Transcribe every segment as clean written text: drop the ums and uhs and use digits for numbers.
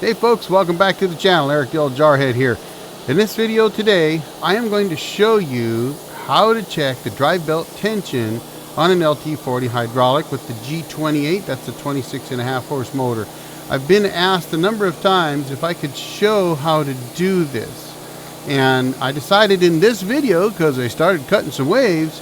Hey folks, welcome back to the channel. Eric the Old Jarhead here. In this video today, I am going to show you how to check the drive belt tension on an LT40 hydraulic with the G28. That's a 26.5 horse motor. I've been asked a number of times if I could show how to do this. And I decided in this video, because I started cutting some waves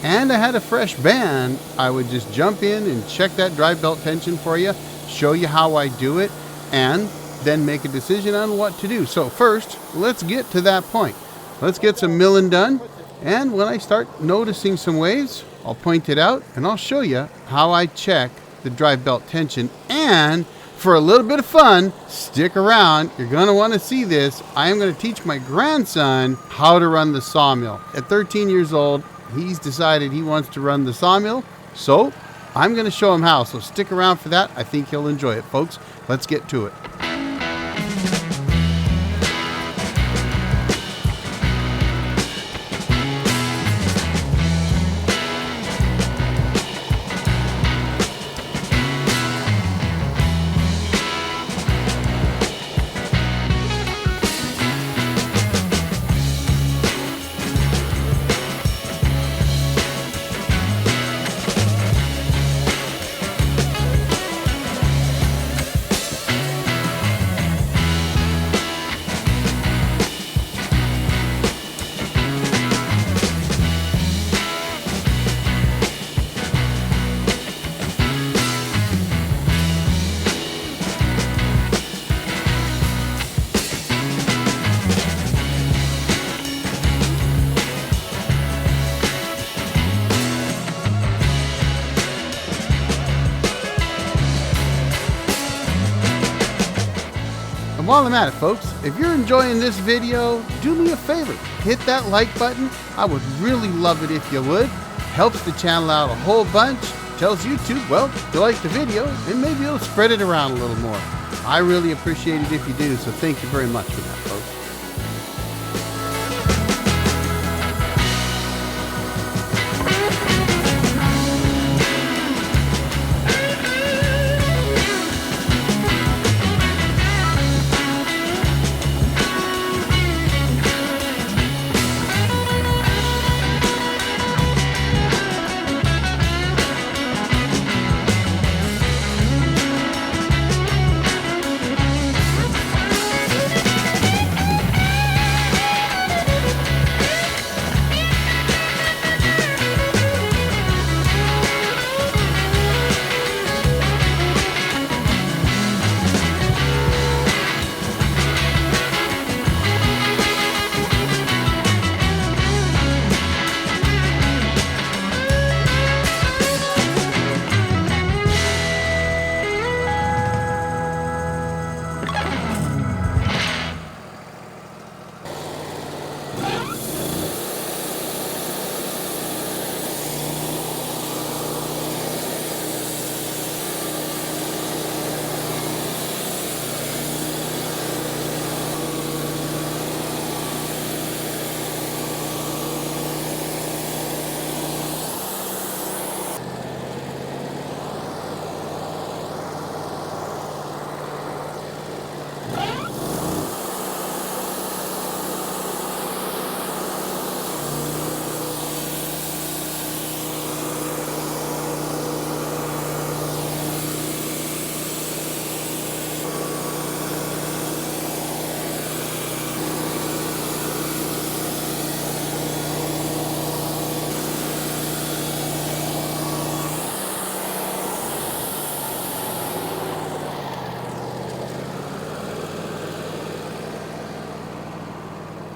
and I had a fresh band, I would just jump in and check that drive belt tension for you, show you how I do it, and then make a decision on what to do. So first, let's get to that point. Let's get some milling done, and when I start noticing some waves, I'll point it out and I'll show you how I check the drive belt tension. And for a little bit of fun, stick around. You're going to want to see this. I am going to teach my grandson how to run the sawmill. At 13 years old, he's decided he wants to run the sawmill, so I'm going to show him how. So stick around for that. I think he'll enjoy it, folks. Let's get to it. While I'm at it, folks, if you're enjoying this video, do me a favor, hit that like button. I would really love it if you would. Helps the channel out a whole bunch. Tells YouTube, well, you like the video, and maybe it'll spread it around a little more. I really appreciate it if you do, so thank you very much for that, folks.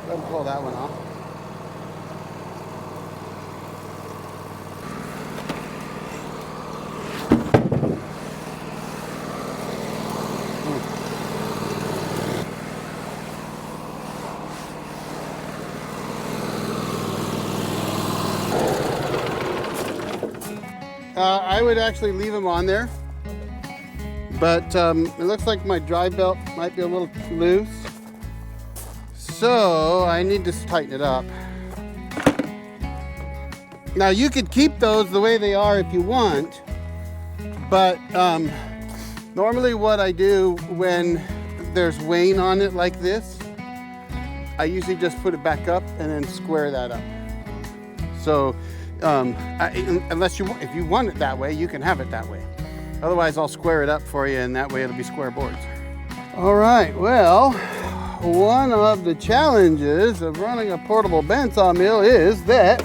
Go ahead and pull that one off. I would actually leave them on there, but it looks like my drive belt might be a little loose. So I need to tighten it up. Now you could keep those the way they are if you want, but normally what I do when there's wane on it like this, I usually just put it back up and then square that up. So unless if you want it that way, you can have it that way. Otherwise, I'll square it up for you, and that way it'll be square boards. All right, well, one of the challenges of running a portable bandsaw mill is that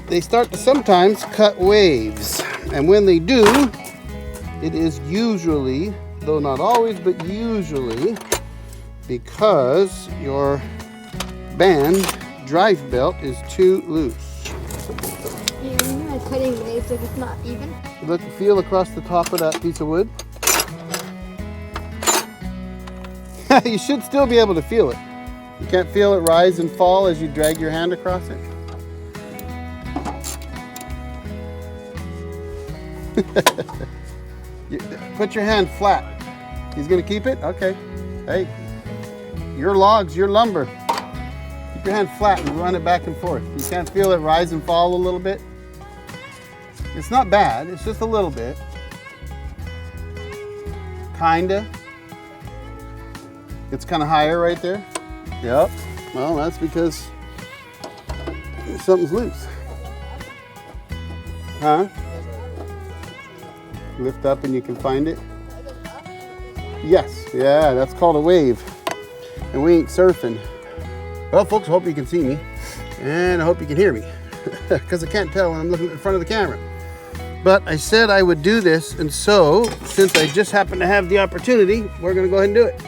they start to sometimes cut waves. And when they do, it is usually, though not always, but usually because your band drive belt is too loose. Yeah, when you're cutting waves, if it's not even. Look, feel across the top of that piece of wood. You should still be able to feel it. You can't feel it rise and fall as you drag your hand across it. Put your hand flat. He's gonna keep it? Okay. Hey, your logs, your lumber. Keep your hand flat and run it back and forth. You can't feel it rise and fall a little bit? It's not bad, it's just a little bit. Kinda. It's kind of higher right there. Yep. Well, that's because something's loose. Huh? Lift up and you can find it. Yes. Yeah, that's called a wave. And we ain't surfing. Well, folks, I hope you can see me. And I hope you can hear me. Because I can't tell when I'm looking in front of the camera. But I said I would do this. And so, since I just happen to have the opportunity, we're going to go ahead and do it.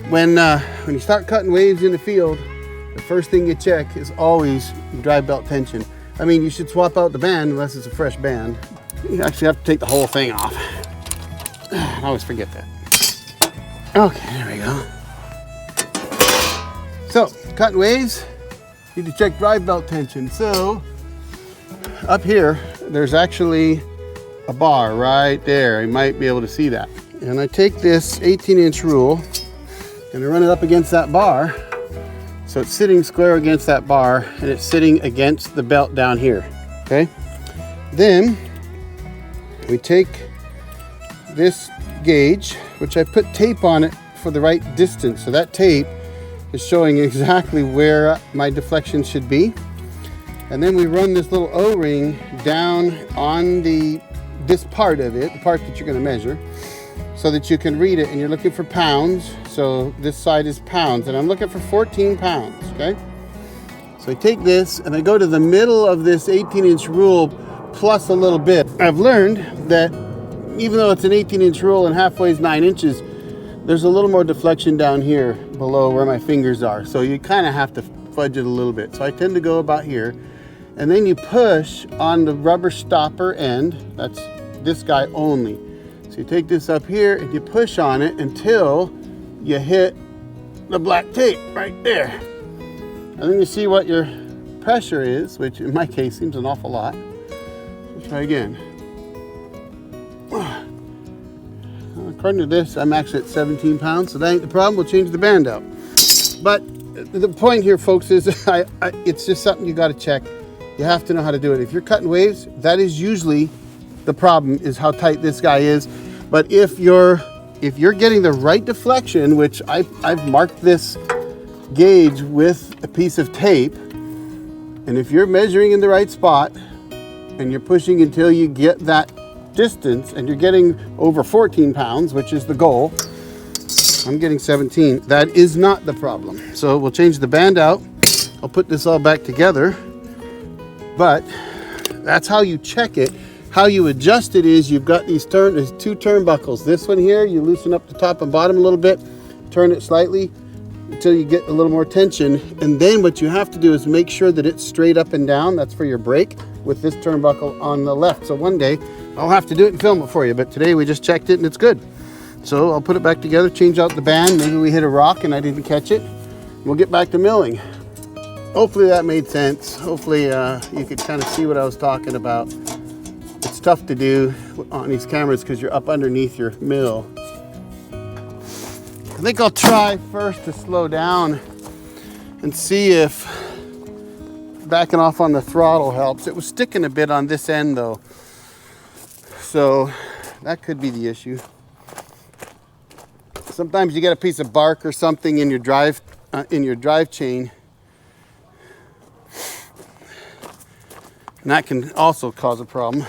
When you start cutting waves in the field, the first thing you check is always drive belt tension. I mean, you should swap out the band unless it's a fresh band. You actually have to take the whole thing off. I always forget that. Okay, there we go. So, cutting waves, you need to check drive belt tension. So, up here, there's actually a bar right there. You might be able to see that. And I take this 18-inch rule and I run it up against that bar. So it's sitting square against that bar and it's sitting against the belt down here, okay? Then we take this gauge, which I put tape on it for the right distance. So that tape is showing exactly where my deflection should be. And then we run this little O-ring down on this part of it, the part that you're gonna measure, so that you can read it, and you're looking for pounds. So this side is pounds, and I'm looking for 14 pounds, okay? So I take this and I go to the middle of this 18-inch rule plus a little bit. I've learned that even though it's an 18-inch rule and halfway is 9 inches, there's a little more deflection down here below where my fingers are. So you kind of have to fudge it a little bit. So I tend to go about here, and then you push on the rubber stopper end. That's this guy only. So you take this up here and you push on it until you hit the black tape right there. And then you see what your pressure is, which in my case seems an awful lot. Let's try again. According to this, I'm actually at 17 pounds, so that ain't the problem. We'll change the band out. But the point here, folks, is it's just something you got to check. You have to know how to do it. If you're cutting waves, that is usually the problem, is how tight this guy is. But if you're getting the right deflection, which I've marked this gauge with a piece of tape, and if you're measuring in the right spot and you're pushing until you get that distance and you're getting over 14 pounds, which is the goal, I'm getting 17, that is not the problem. So we'll change the band out. I'll put this all back together, but that's how you check it. How you adjust it is you've got there's two turnbuckles. This one here, you loosen up the top and bottom a little bit, turn it slightly until you get a little more tension. And then what you have to do is make sure that it's straight up and down. That's for your brake with this turnbuckle on the left. So one day I'll have to do it and film it for you, but today we just checked it and it's good. So I'll put it back together, change out the band. Maybe we hit a rock and I didn't catch it. We'll get back to milling. Hopefully that made sense. Hopefully you could kind of see what I was talking about. It's tough to do on these cameras because you're up underneath your mill. I think I'll try first to slow down and see if backing off on the throttle helps. It was sticking a bit on this end though, so that could be the issue. Sometimes you get a piece of bark or something in your drive chain, and that can also cause a problem.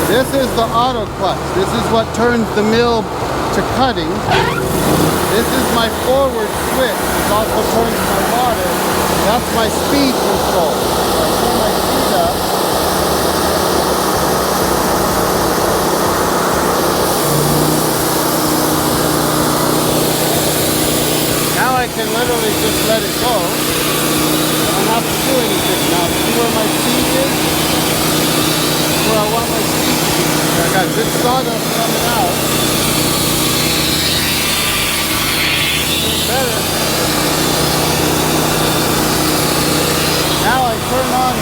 This is the auto clutch. This is what turns the mill to cutting. This is my forward switch. It also turns my water. That's my speed control. So I turn my speed up. Now I can literally just let it go. I don't have to do anything. Now see where my speed is? Where I want my speed to be. I got good sawdust coming out. Better. Now I turn on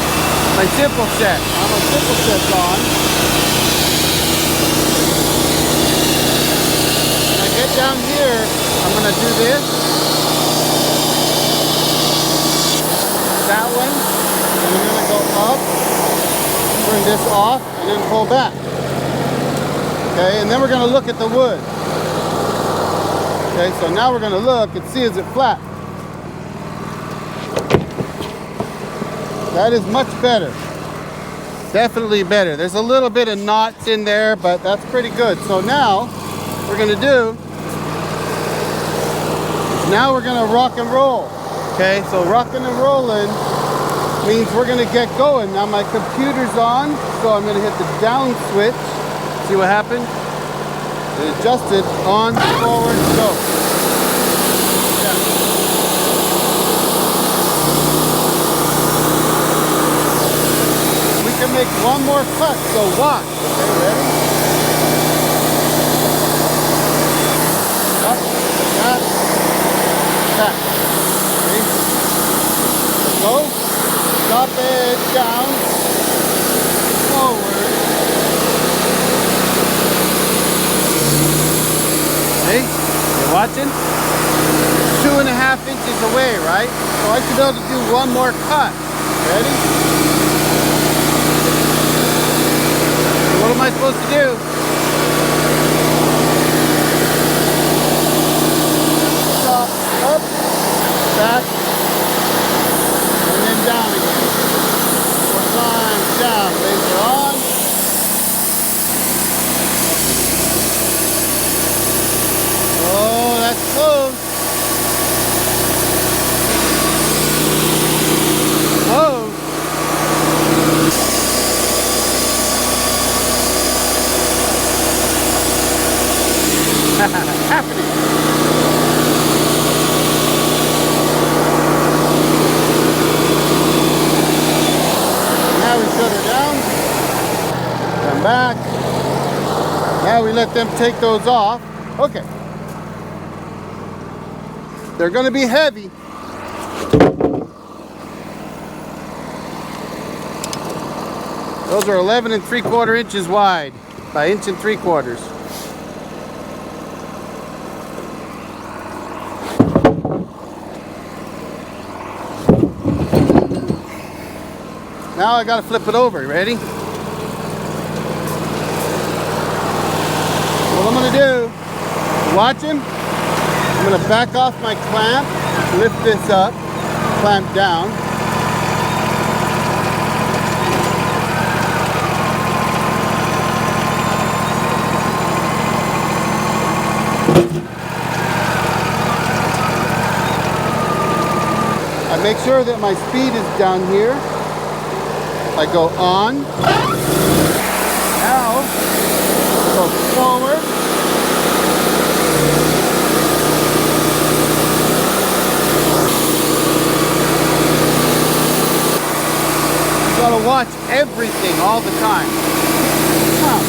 my simple set. Now my simple set's on. When I get down here, I'm going to do this. That one. And I'm going to go up. Turn this off and then pull back. Okay, and then we're going to look at the wood. Okay, so now we're going to look and see, is it flat? That is much better. Definitely better. There's a little bit of knots in there, but that's pretty good. So now what we're going to do is now we're going to rock and roll. Okay, so rocking and rolling means we're going to get going. Now my computer's on, so I'm going to hit the down switch. See what happened? It adjusted on, forward, go. Yeah. We can make one more cut, so watch. Okay, ready? Up, that, back. Okay? Let's go. Drop it down, forward. See? You're watching? 2.5 inches away, right? So I should be able to do one more cut. Ready? What am I supposed to do? Stop, up, back, and then down again. Climb down, laser on. Oh, that's close. Whoa. Happening. Now we shut her down. Come back. Now we let them take those off. Okay. They're going to be heavy. Those are 11 3/4 inches wide by 1 3/4 inches. Now I got to flip it over. You ready? What I'm going to do, watch him. I'm going to back off my clamp, lift this up, clamp down. make sure that my speed is down here. I go on. Now, go forward. You gotta watch everything all the time. Now,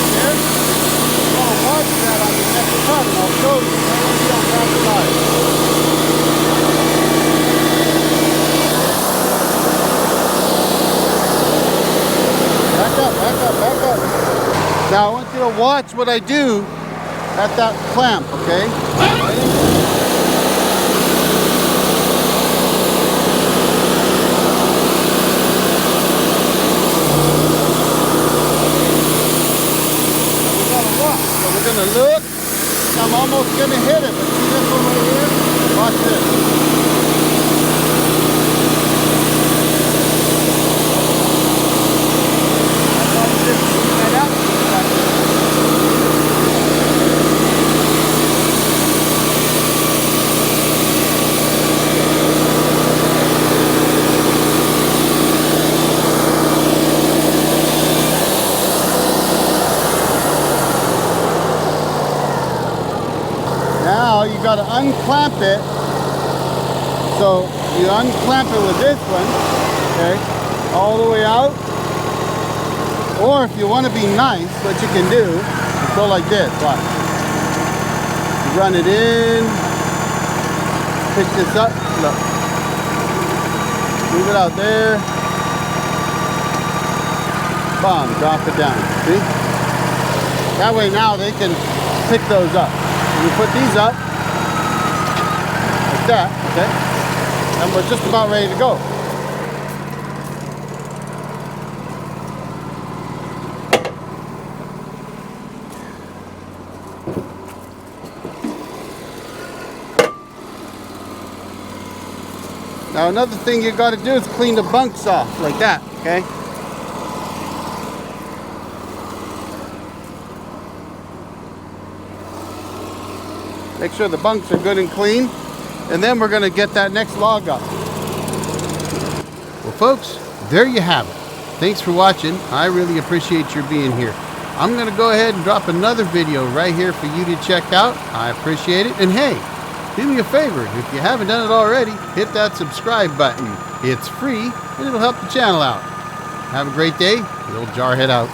here, you gotta watch that on the next cut, and I'll show you. That will be on that side. Back up, back up, back up. Now I want you to watch what I do at that clamp, okay? Ready? We gotta watch. So we're gonna look. I'm almost gonna hit it, but see this one right here? Watch this. Now you got to unclamp it. So you unclamp it with this one, okay, all the way out. Or if you want to be nice, what you can do is go like this. Watch. You run it in, pick this up, look. Move it out there. Boom, drop it down. See? That way now they can pick those up. You put these up like that, okay? And we're just about ready to go. Now another thing you got to do is clean the bunks off like that, okay? Make sure the bunks are good and clean, and then we're going to get that next log up. Well folks, there you have it. Thanks for watching. I really appreciate your being here. I'm going to go ahead and drop another video right here for you to check out. I appreciate it. And hey, do me a favor, if you haven't done it already, hit that subscribe button. It's free and it'll help the channel out. Have a great day. The old Jarhead out.